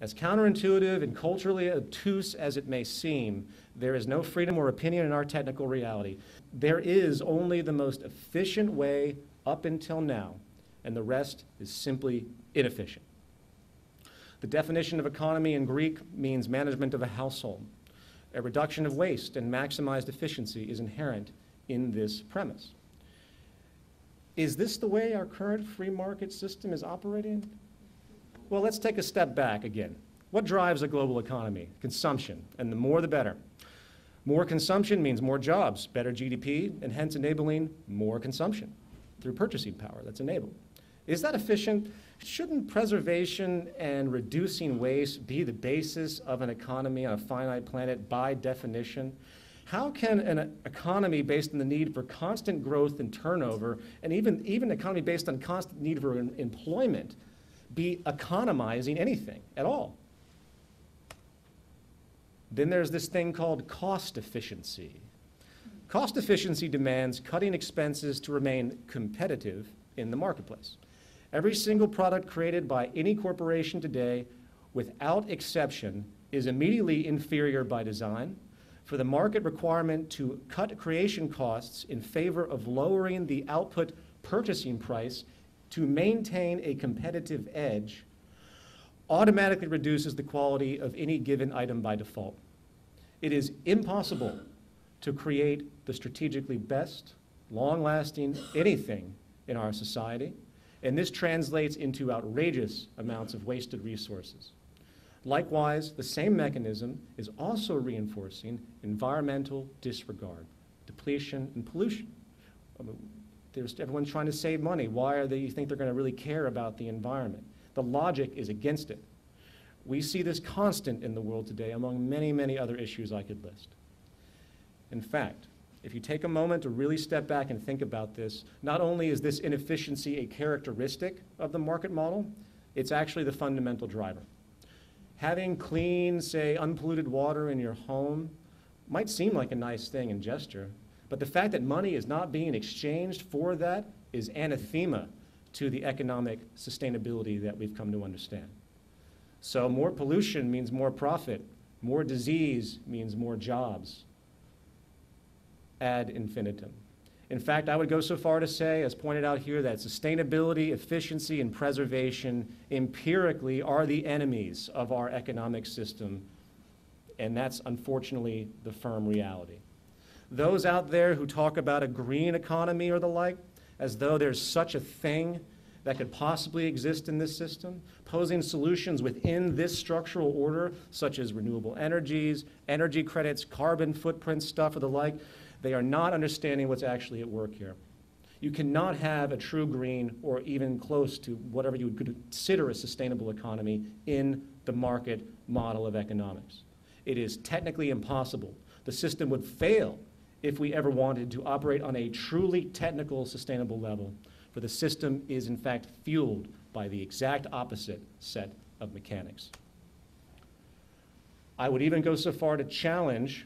As counterintuitive and culturally obtuse as it may seem, there is no freedom or opinion in our technical reality. There is only the most efficient way up until now, and the rest is simply inefficient. The definition of economy in Greek means management of a household. A reduction of waste and maximized efficiency is inherent in this premise. Is this the way our current free market system is operating? Well, let's take a step back again. What drives a global economy? Consumption, and the more the better. More consumption means more jobs, better GDP, and hence enabling more consumption through purchasing power that's enabled. Is that efficient? Shouldn't preservation and reducing waste be the basis of an economy on a finite planet by definition? How can an economy based on the need for constant growth and turnover, and even an economy based on constant need for employment, be economizing anything at all? Then there's this thing called cost efficiency. Cost efficiency demands cutting expenses to remain competitive in the marketplace. Every single product created by any corporation today, without exception, is immediately inferior by design. For the market requirement to cut creation costs in favor of lowering the output purchasing price to maintain a competitive edge automatically reduces the quality of any given item by default. It is impossible to create the strategically best, long-lasting anything in our society, and this translates into outrageous amounts of wasted resources. Likewise, the same mechanism is also reinforcing environmental disregard, depletion, and pollution. Everyone's trying to save money. Why do you think they're going to really care about the environment? The logic is against it. We see this constant in the world today among many, many other issues I could list. In fact, if you take a moment to really step back and think about this, not only is this inefficiency a characteristic of the market model, it's actually the fundamental driver. Having clean, say, unpolluted water in your home might seem like a nice thing and gesture, but the fact that money is not being exchanged for that is anathema to the economic sustainability that we've come to understand. So more pollution means more profit. More disease means more jobs. Ad infinitum. In fact, I would go so far to say, as pointed out here, that sustainability, efficiency, and preservation empirically are the enemies of our economic system, and that's unfortunately the firm reality. Those out there who talk about a green economy or the like, as though there's such a thing that could possibly exist in this system, posing solutions within this structural order, such as renewable energies, energy credits, carbon footprint stuff, or the like, they are not understanding what's actually at work here. You cannot have a true green or even close to whatever you would consider a sustainable economy in the market model of economics. It is technically impossible. The system would fail if we ever wanted to operate on a truly technical, sustainable level, for the system is in fact fueled by the exact opposite set of mechanics. I would even go so far to challenge,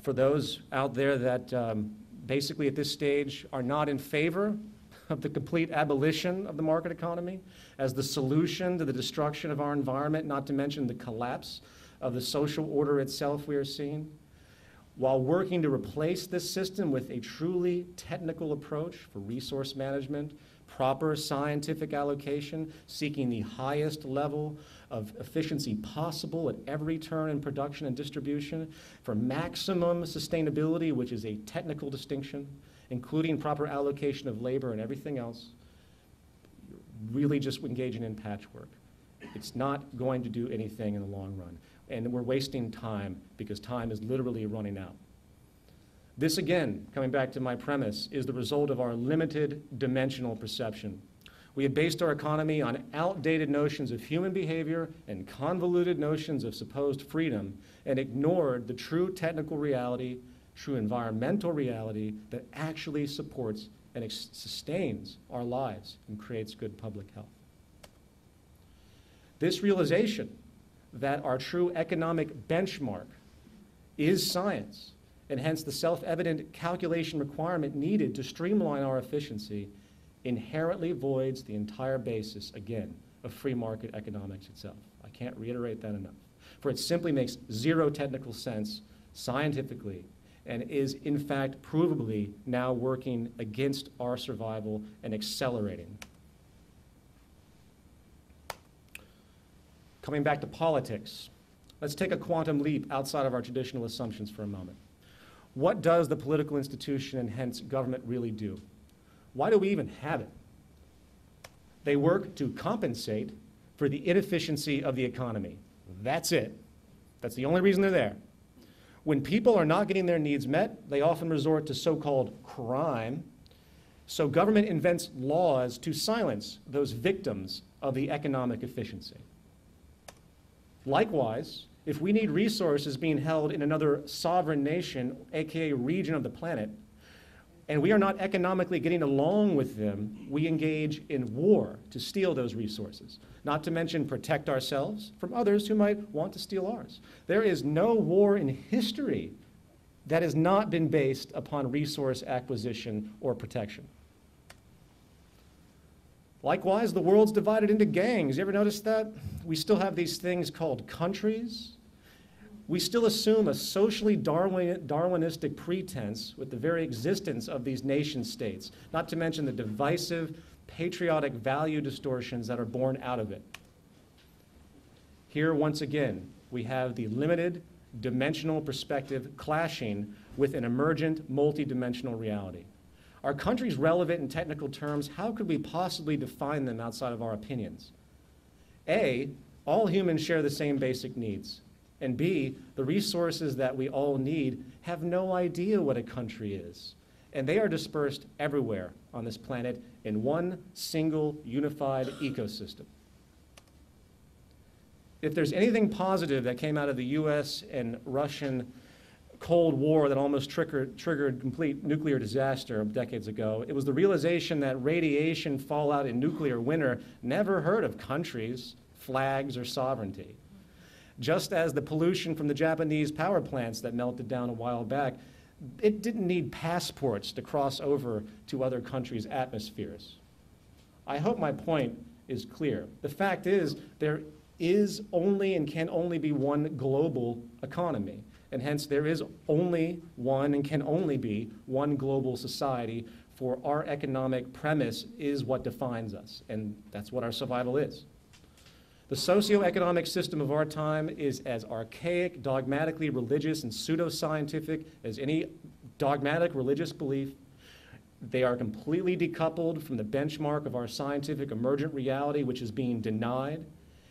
for those out there that basically at this stage are not in favor of the complete abolition of the market economy as the solution to the destruction of our environment, not to mention the collapse of the social order itself we are seeing, while working to replace this system with a truly technical approach for resource management, proper scientific allocation, seeking the highest level of efficiency possible at every turn in production and distribution, for maximum sustainability, which is a technical distinction, including proper allocation of labor and everything else, you're really just engaging in patchwork. It's not going to do anything in the long run. And we're wasting time because time is literally running out. This, again, coming back to my premise, is the result of our limited dimensional perception. We have based our economy on outdated notions of human behavior and convoluted notions of supposed freedom and ignored the true technical reality, true environmental reality that actually supports and sustains our lives and creates good public health. This realization that our true economic benchmark is science, and hence the self-evident calculation requirement needed to streamline our efficiency, inherently voids the entire basis, again, of free market economics itself. I can't reiterate that enough. For it simply makes zero technical sense scientifically and is in fact provably now working against our survival and accelerating. Coming back to politics, let's take a quantum leap outside of our traditional assumptions for a moment. What does the political institution and hence government really do? Why do we even have it? They work to compensate for the inefficiency of the economy. That's it. That's the only reason they're there. When people are not getting their needs met, they often resort to so-called crime. So government invents laws to silence those victims of the economic efficiency. Likewise, if we need resources being held in another sovereign nation, aka region of the planet, and we are not economically getting along with them, we engage in war to steal those resources, not to mention protect ourselves from others who might want to steal ours. There is no war in history that has not been based upon resource acquisition or protection. Likewise, the world's divided into gangs. You ever notice that? We still have these things called countries. We still assume a socially Darwinistic pretense with the very existence of these nation states, not to mention the divisive, patriotic value distortions that are born out of it. Here, once again, we have the limited dimensional perspective clashing with an emergent multidimensional reality. Are countries relevant in technical terms? How could we possibly define them outside of our opinions? A, all humans share the same basic needs. And B, the resources that we all need have no idea what a country is. And they are dispersed everywhere on this planet in one single unified ecosystem. If there's anything positive that came out of the US and Russian Cold War that almost triggered complete nuclear disaster decades ago, it was the realization that radiation fallout and nuclear winter never heard of countries, flags, or sovereignty. Just as the pollution from the Japanese power plants that melted down a while back, it didn't need passports to cross over to other countries' atmospheres. I hope my point is clear. The fact is, there is only and can only be one global economy, and hence there is only one and can only be one global society, for our economic premise is what defines us, and that's what our survival is. The socioeconomic system of our time is as archaic, dogmatically religious, and pseudoscientific as any dogmatic religious belief. They are completely decoupled from the benchmark of our scientific emergent reality, which is being denied,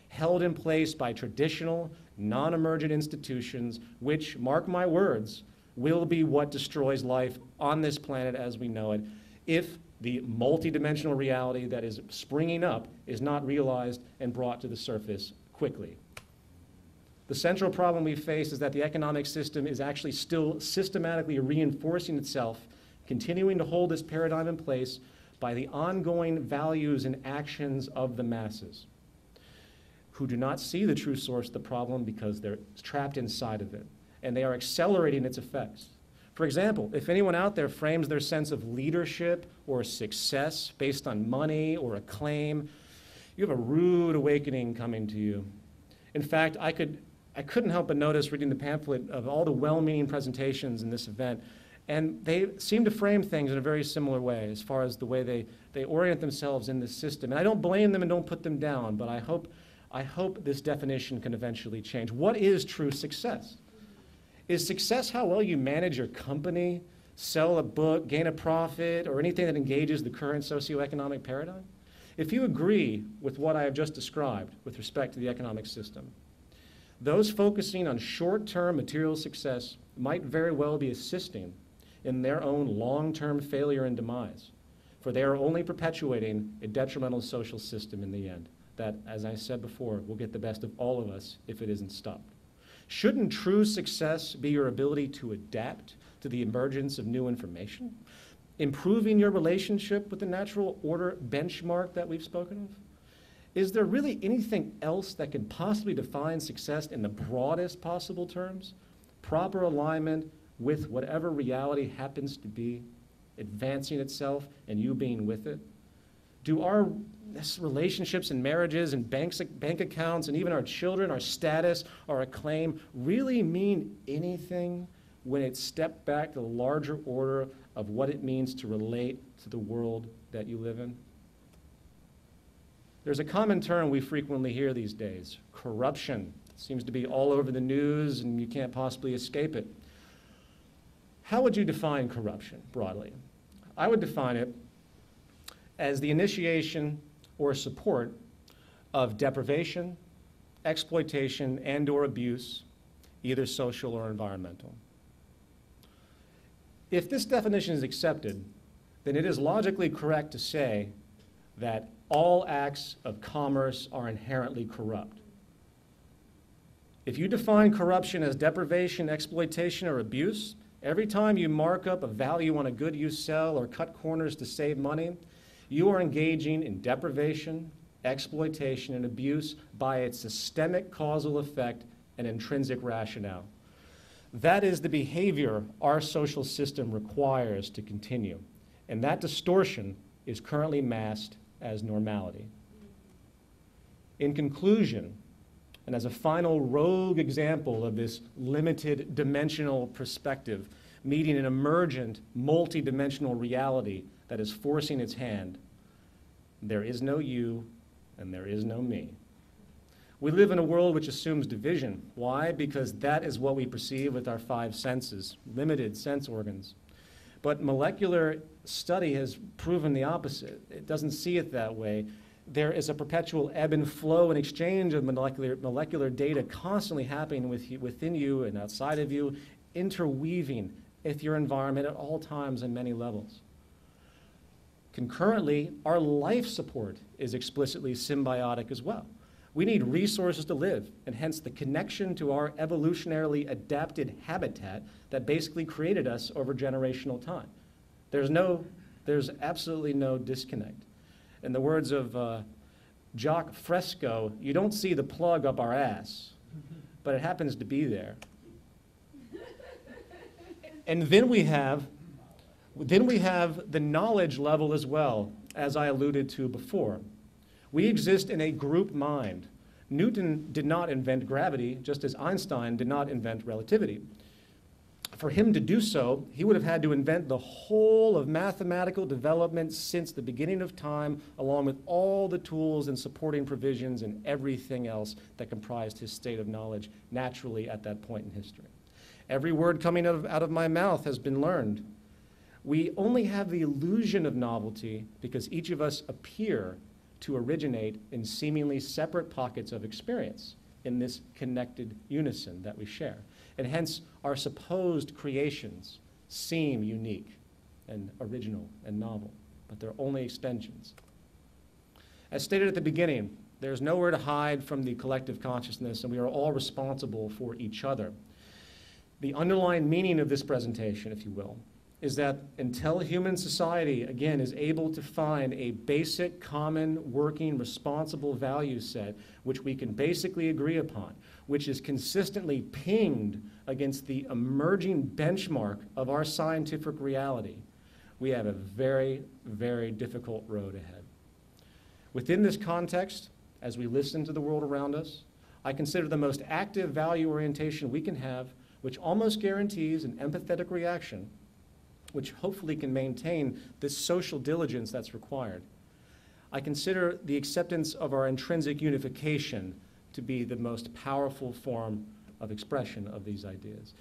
held in place by traditional, non-emergent institutions, which, mark my words, will be what destroys life on this planet as we know it, if the multidimensional reality that is springing up is not realized and brought to the surface quickly. The central problem we face is that the economic system is actually still systematically reinforcing itself, continuing to hold this paradigm in place by the ongoing values and actions of the masses, who do not see the true source of the problem because they're trapped inside of it, and they are accelerating its effects. For example, if anyone out there frames their sense of leadership or success based on money or acclaim, you have a rude awakening coming to you. In fact, I couldn't help but notice reading the pamphlet of all the well-meaning presentations in this event, and they seem to frame things in a very similar way as far as the way they orient themselves in this system. And I don't blame them and don't put them down, but I hope this definition can eventually change. What is true success? Is success how well you manage your company, sell a book, gain a profit, or anything that engages the current socioeconomic paradigm? If you agree with what I have just described with respect to the economic system, those focusing on short-term material success might very well be assisting in their own long-term failure and demise, for they are only perpetuating a detrimental social system in the end that, as I said before, will get the best of all of us if it isn't stopped. Shouldn't true success be your ability to adapt to the emergence of new information? Improving your relationship with the natural order benchmark that we've spoken of? Is there really anything else that could possibly define success in the broadest possible terms? Proper alignment with whatever reality happens to be, advancing itself and you being with it? Do our relationships and marriages and bank accounts and even our children, our status, our acclaim, really mean anything when it's stepped back to the larger order of what it means to relate to the world that you live in? There's a common term we frequently hear these days, corruption. It seems to be all over the news and you can't possibly escape it. How would you define corruption broadly? I would define it as the initiation or support of deprivation, exploitation, and/or abuse, either social or environmental. If this definition is accepted, then it is logically correct to say that all acts of commerce are inherently corrupt. If you define corruption as deprivation, exploitation, or abuse, every time you mark up a value on a good you sell or cut corners to save money, you are engaging in deprivation, exploitation, and abuse by its systemic causal effect and intrinsic rationale. That is the behavior our social system requires to continue, and that distortion is currently masked as normality. In conclusion, and as a final rogue example of this limited dimensional perspective, meeting an emergent, multi-dimensional reality that is forcing its hand, there is no you and there is no me. We live in a world which assumes division. Why? Because that is what we perceive with our five senses, limited sense organs. But molecular study has proven the opposite. It doesn't see it that way. There is a perpetual ebb and flow and exchange of molecular data constantly happening within you and outside of you, interweaving with your environment at all times and many levels. Concurrently, our life support is explicitly symbiotic as well. We need resources to live, and hence the connection to our evolutionarily adapted habitat that basically created us over generational time. There's absolutely no disconnect. In the words of Jacques Fresco, you don't see the plug up our ass, but it happens to be there. And then we have the knowledge level as well, as I alluded to before. We exist in a group mind. Newton did not invent gravity, just as Einstein did not invent relativity. For him to do so, he would have had to invent the whole of mathematical development since the beginning of time, along with all the tools and supporting provisions and everything else that comprised his state of knowledge naturally at that point in history. Every word coming out of my mouth has been learned. We only have the illusion of novelty because each of us appear to originate in seemingly separate pockets of experience in this connected unison that we share. And hence, our supposed creations seem unique and original and novel, but they're only extensions. As stated at the beginning, there's nowhere to hide from the collective consciousness, and we are all responsible for each other. The underlying meaning of this presentation, if you will, is that until human society, again, is able to find a basic, common, working, responsible value set, which we can basically agree upon, which is consistently pinged against the emerging benchmark of our scientific reality, we have a very, very difficult road ahead. Within this context, as we listen to the world around us, I consider the most active value orientation we can have, which almost guarantees an empathetic reaction, which hopefully can maintain this social diligence that's required. I consider the acceptance of our intrinsic unification to be the most powerful form of expression of these ideas,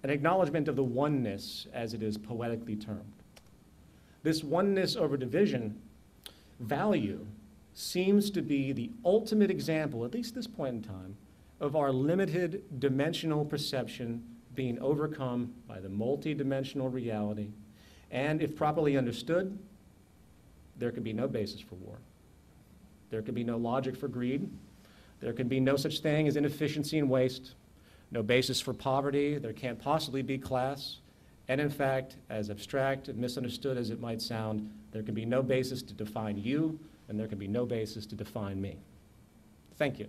an acknowledgement of the oneness, as it is poetically termed. This oneness over division value seems to be the ultimate example, at least this point in time, of our limited dimensional perception being overcome by the multi-dimensional reality. And if properly understood, there could be no basis for war. There could be no logic for greed. There can be no such thing as inefficiency and waste, no basis for poverty. There can't possibly be class. And in fact, as abstract and misunderstood as it might sound, there can be no basis to define you, and there can be no basis to define me. Thank you.